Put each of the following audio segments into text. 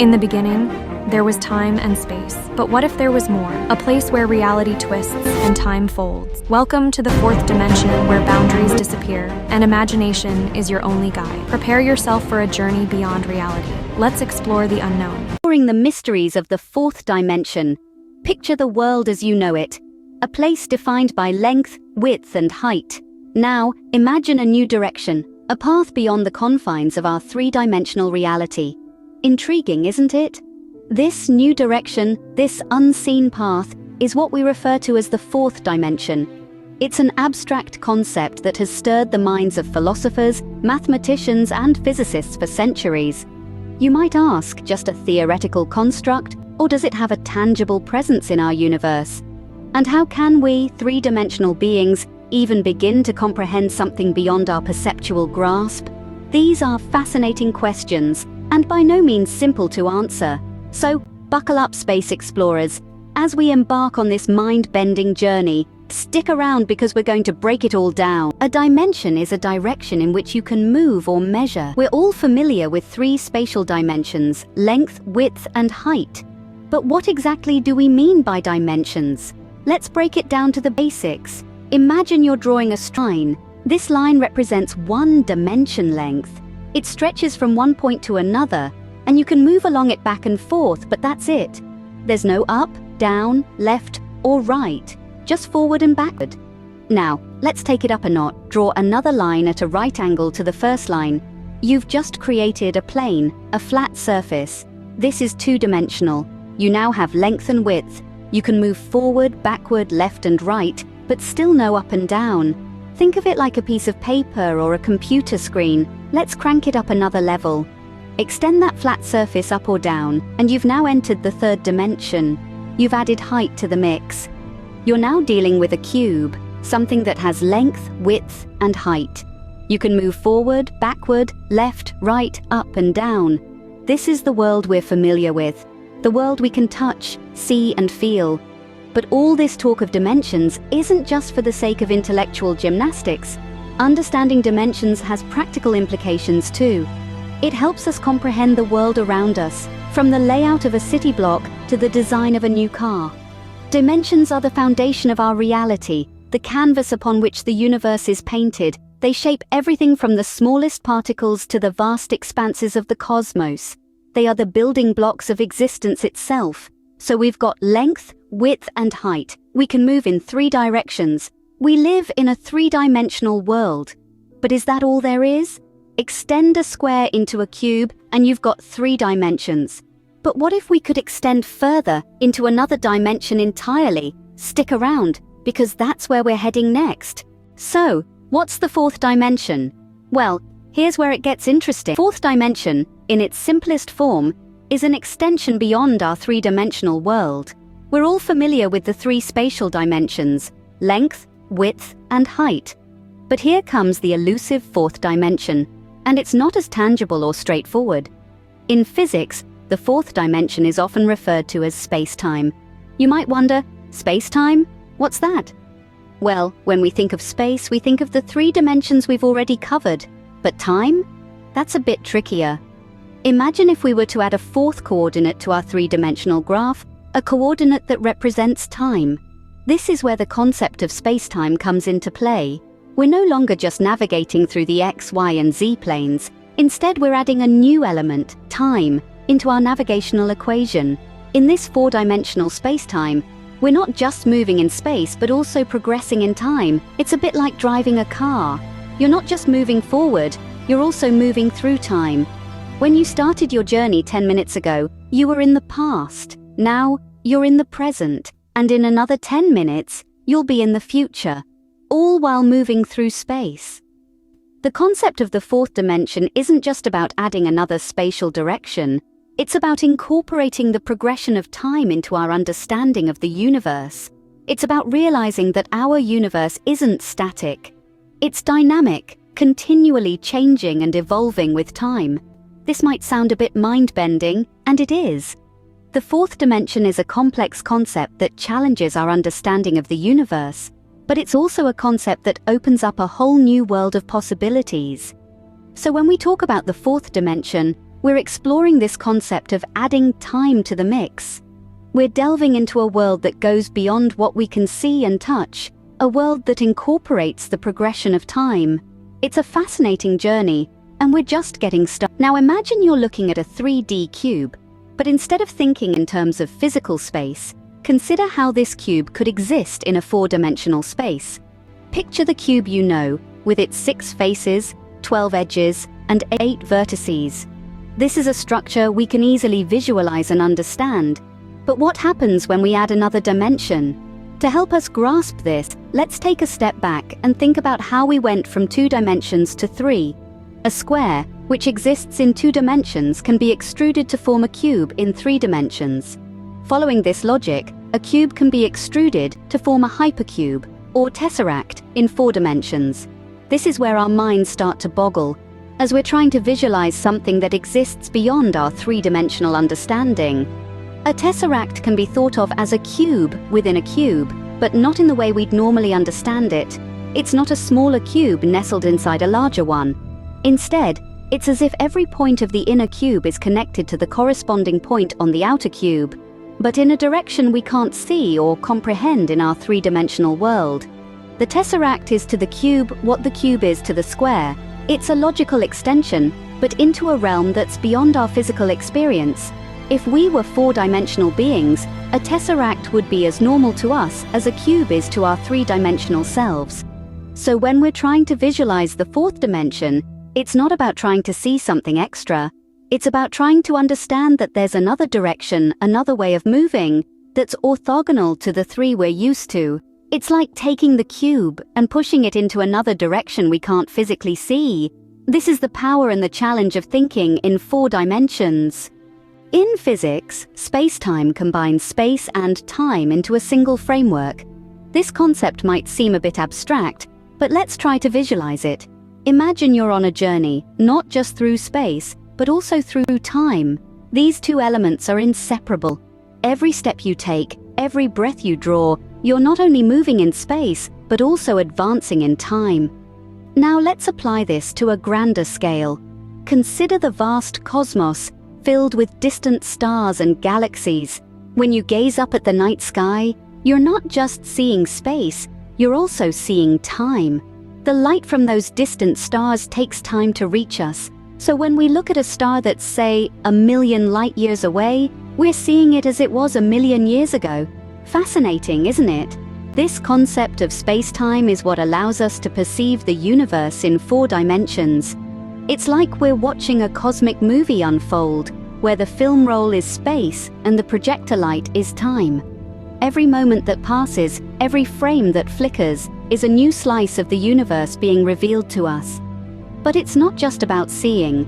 In the beginning, there was time and space. But what if there was more? A place where reality twists and time folds. Welcome to the fourth dimension, where boundaries disappear and imagination is your only guide. Prepare yourself for a journey beyond reality. Let's explore the unknown. Exploring the mysteries of the fourth dimension. Picture the world as you know it. A place defined by length, width, and height. Now, imagine a new direction. A path beyond the confines of our three-dimensional reality. Intriguing, isn't it? This new direction, this unseen path, is what we refer to as the fourth dimension. It's an abstract concept that has stirred the minds of philosophers, mathematicians, and physicists for centuries. You might ask, just a theoretical construct, or does it have a tangible presence in our universe? And how can we, three-dimensional beings, even begin to comprehend something beyond our perceptual grasp? These are fascinating questions, and by no means simple to answer. So, buckle up, space explorers. As we embark on this mind-bending journey, stick around because we're going to break it all down. A dimension is a direction in which you can move or measure. We're all familiar with three spatial dimensions: length, width, and height. But what exactly do we mean by dimensions? Let's break it down to the basics. Imagine you're drawing a straight line. This line represents one dimension length. It stretches from one point to another, and you can move along it back and forth, but that's it. There's no up, down, left, or right, just forward and backward. Now, let's take it up a notch. Draw another line at a right angle to the first line. You've just created a plane, a flat surface. This is two-dimensional. You now have length and width. You can move forward, backward, left, and right, but still no up and down. Think of it like a piece of paper or a computer screen. Let's crank it up another level. Extend that flat surface up or down, and you've now entered the third dimension. You've added height to the mix. You're now dealing with a cube, something that has length, width, and height. You can move forward, backward, left, right, up, and down. This is the world we're familiar with, the world we can touch, see, and feel. But all this talk of dimensions isn't just for the sake of intellectual gymnastics. Understanding dimensions has practical implications too. It helps us comprehend the world around us, from the layout of a city block to the design of a new car. Dimensions are the foundation of our reality, the canvas upon which the universe is painted. They shape everything from the smallest particles to the vast expanses of the cosmos. They are the building blocks of existence itself. So we've got length, width, and height. We can move in three directions. We live in a three-dimensional world. But is that all there is? Extend a square into a cube and you've got three dimensions. But what if we could extend further into another dimension entirely? Stick around, because that's where we're heading next. So, what's the fourth dimension? Well, here's where it gets interesting. Fourth dimension, in its simplest form, is an extension beyond our three-dimensional world. We're all familiar with the three spatial dimensions: length, width, and height. But here comes the elusive fourth dimension, and it's not as tangible or straightforward. In physics, the fourth dimension is often referred to as space-time. You might wonder, space-time? What's that? Well, when we think of space, we think of the three dimensions we've already covered. But time? That's a bit trickier. Imagine if we were to add a fourth coordinate to our three-dimensional graph, a coordinate that represents time. This is where the concept of space-time comes into play. We're no longer just navigating through the X, Y, and Z planes. Instead, we're adding a new element, time, into our navigational equation. In this four-dimensional space-time, we're not just moving in space, but also progressing in time. It's a bit like driving a car. You're not just moving forward, you're also moving through time. When you started your journey 10 minutes ago, you were in the past. Now, you're in the present, and in another 10 minutes, you'll be in the future, all while moving through space. The concept of the fourth dimension isn't just about adding another spatial direction. It's about incorporating the progression of time into our understanding of the universe. It's about realizing that our universe isn't static. It's dynamic, continually changing and evolving with time. This might sound a bit mind-bending, and it is. The fourth dimension is a complex concept that challenges our understanding of the universe, but it's also a concept that opens up a whole new world of possibilities. So when we talk about the fourth dimension, we're exploring this concept of adding time to the mix. We're delving into a world that goes beyond what we can see and touch, a world that incorporates the progression of time. It's a fascinating journey, and we're just getting started. Now imagine you're looking at a 3D cube, but instead of thinking in terms of physical space, consider how this cube could exist in a 4-dimensional space. Picture the cube you know, with its 6 faces, 12 edges, and 8 vertices. This is a structure we can easily visualize and understand. But what happens when we add another dimension? To help us grasp this, let's take a step back and think about how we went from 2 dimensions to 3. A square, which exists in 2 dimensions, can be extruded to form a cube in 3 dimensions. Following this logic, a cube can be extruded to form a hypercube, or tesseract, in 4 dimensions. This is where our minds start to boggle, as we're trying to visualize something that exists beyond our 3-dimensional understanding. A tesseract can be thought of as a cube within a cube, but not in the way we'd normally understand it. It's not a smaller cube nestled inside a larger one. Instead, it's as if every point of the inner cube is connected to the corresponding point on the outer cube, but in a direction we can't see or comprehend in our 3-dimensional world. The tesseract is to the cube what the cube is to the square. It's a logical extension, but into a realm that's beyond our physical experience. If we were 4-dimensional beings, a tesseract would be as normal to us as a cube is to our 3-dimensional selves. So when we're trying to visualize the 4th dimension, it's not about trying to see something extra. It's about trying to understand that there's another direction, another way of moving, that's orthogonal to the 3 we're used to. It's like taking the cube and pushing it into another direction we can't physically see. This is the power and the challenge of thinking in 4 dimensions. In physics, space-time combines space and time into a single framework. This concept might seem a bit abstract, but let's try to visualize it. Imagine you're on a journey, not just through space, but also through time. These 2 elements are inseparable. Every step you take, every breath you draw, you're not only moving in space, but also advancing in time. Now let's apply this to a grander scale. Consider the vast cosmos, filled with distant stars and galaxies. When you gaze up at the night sky, you're not just seeing space, you're also seeing time. The light from those distant stars takes time to reach us. So when we look at a star that's, say, 1,000,000 light years away, we're seeing it as it was 1,000,000 years ago. Fascinating, isn't it? This concept of space-time is what allows us to perceive the universe in 4 dimensions. It's like we're watching a cosmic movie unfold, where the film roll is space and the projector light is time. Every moment that passes, every frame that flickers, is a new slice of the universe being revealed to us. But it's not just about seeing.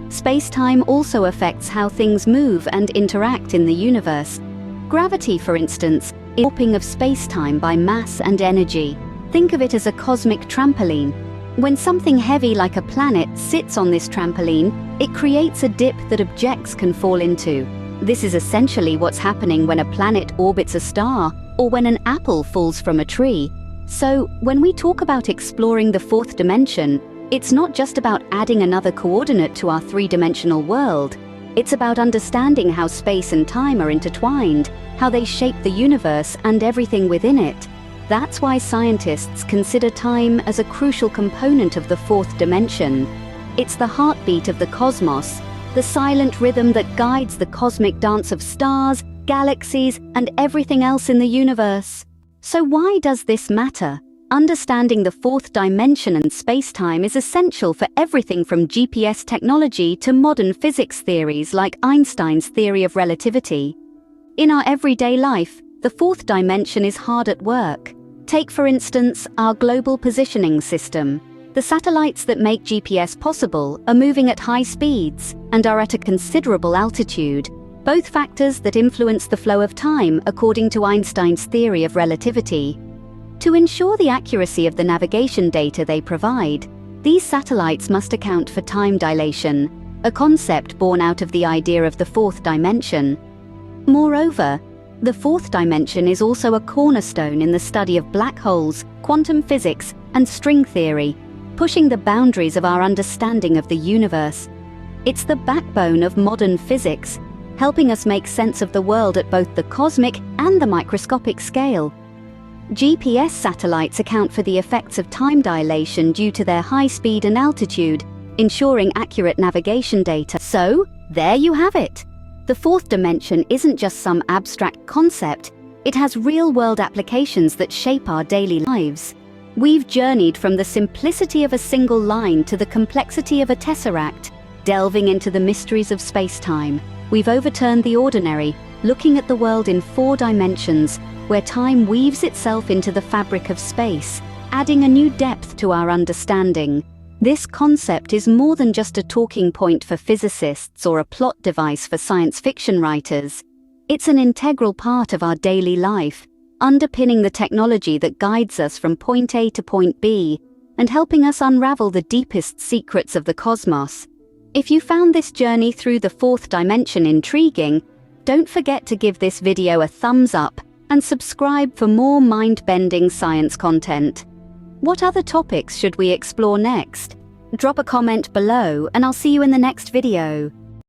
Space-time also affects how things move and interact in the universe. Gravity, for instance, is warping of space-time by mass and energy. Think of it as a cosmic trampoline. When something heavy like a planet sits on this trampoline, it creates a dip that objects can fall into. This is essentially what's happening when a planet orbits a star, or when an apple falls from a tree. So, when we talk about exploring the 4th dimension, it's not just about adding another coordinate to our 3-dimensional world. It's about understanding how space and time are intertwined, how they shape the universe and everything within it. That's why scientists consider time as a crucial component of the 4th dimension. It's the heartbeat of the cosmos, the silent rhythm that guides the cosmic dance of stars, galaxies, and everything else in the universe. So why does this matter? Understanding the 4th dimension and space-time is essential for everything from GPS technology to modern physics theories like Einstein's theory of relativity. In our everyday life, the 4th dimension is hard at work. Take, for instance, our global positioning system. The satellites that make GPS possible are moving at high speeds and are at a considerable altitude, both factors that influence the flow of time according to Einstein's theory of relativity. To ensure the accuracy of the navigation data they provide, these satellites must account for time dilation, a concept born out of the idea of the 4th dimension. Moreover, the 4th dimension is also a cornerstone in the study of black holes, quantum physics, and string theory, pushing the boundaries of our understanding of the universe. It's the backbone of modern physics, helping us make sense of the world at both the cosmic and the microscopic scale. GPS satellites account for the effects of time dilation due to their high speed and altitude, ensuring accurate navigation data. So, there you have it. The fourth dimension isn't just some abstract concept, it has real-world applications that shape our daily lives. We've journeyed from the simplicity of a single line to the complexity of a tesseract, delving into the mysteries of space-time. We've overturned the ordinary, looking at the world in 4 dimensions, where time weaves itself into the fabric of space, adding a new depth to our understanding. This concept is more than just a talking point for physicists or a plot device for science fiction writers. It's an integral part of our daily life, underpinning the technology that guides us from point A to point B, and helping us unravel the deepest secrets of the cosmos. If you found this journey through the fourth dimension intriguing, don't forget to give this video a thumbs up and subscribe for more mind-bending science content. What other topics should we explore next? Drop a comment below and I'll see you in the next video.